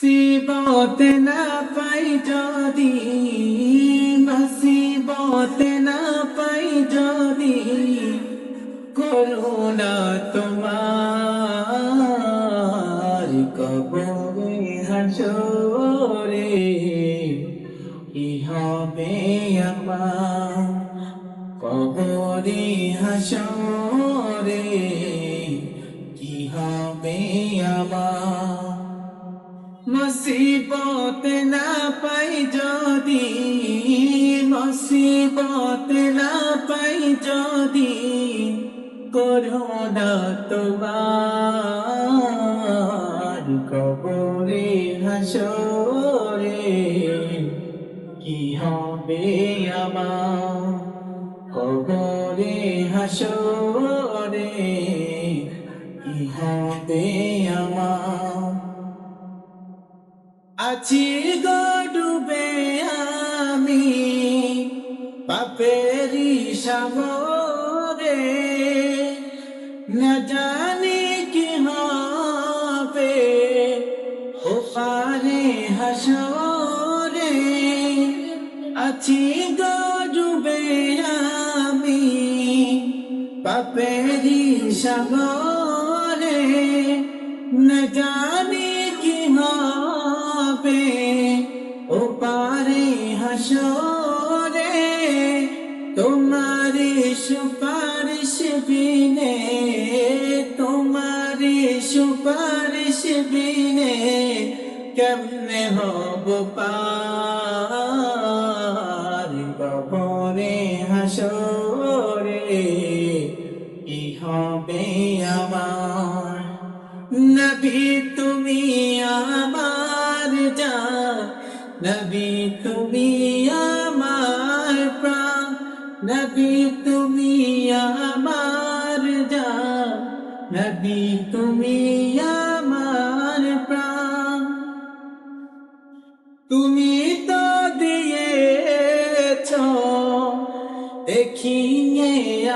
মুসিবত না পাই যদি, মুসিবত না পাই যদি, করুণা তোমার কবরে হাসরে কি হবে আমার, কবরে হাসরে কি হবে আমার। মুসিবত না পাই যদি, মুসিবত না পাই যদি, করুণা তোমার কবরে হাসরে কি হবে আমার, কবরে হাসরে কি হবে আমার। আছি গো ডুবে আমি পাপেরি সাগরে, না জানি কি হবে ওপারে হাসরে। আছি গো ডুবে আমি পাপেরি সাগরে, না জানি কি হবে ওপারে হাসরে। তোমারি সুপারিশ বিনে, তোমারি সুপারিশ বিনে কেমনে হব পার, কবরে হাসরে কি হবে আমার। নবী তুমি আমার জান, নবী তুমি আমার প্রাণ, নবী তুমি আমার জান, নবী তুমি আমার প্রাণ। তুমি তো দিয়েছ দেখিয়ে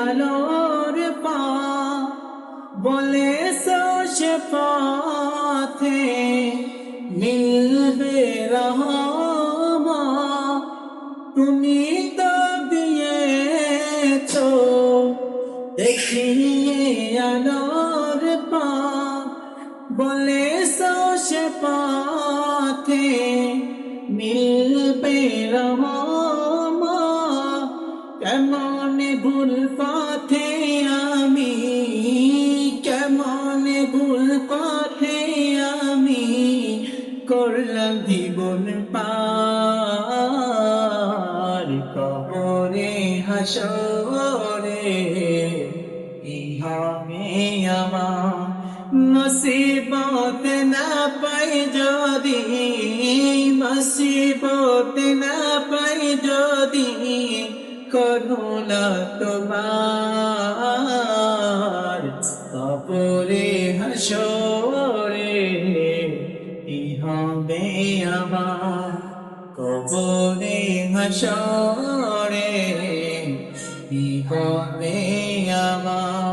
আলোর পা, বলেছো সে পথে মিলবে রহমত। তুমি তো দিয়েছো দেখিয়ে আলোর পথ, বলেছো সে পথে মিলবে রহমত। কেমন ভুল পথে আমি, কেমন ভুল পথে আমি করলাম জীবন পার, কবরে হাসরে কি হবে আমার। মুসিবত না পাই যদি, মুসিবত না পাই যদি, করুণা তোমার কবরে হাসরে কি হবে আমার, কবরে হাসরে কি হবে আমার।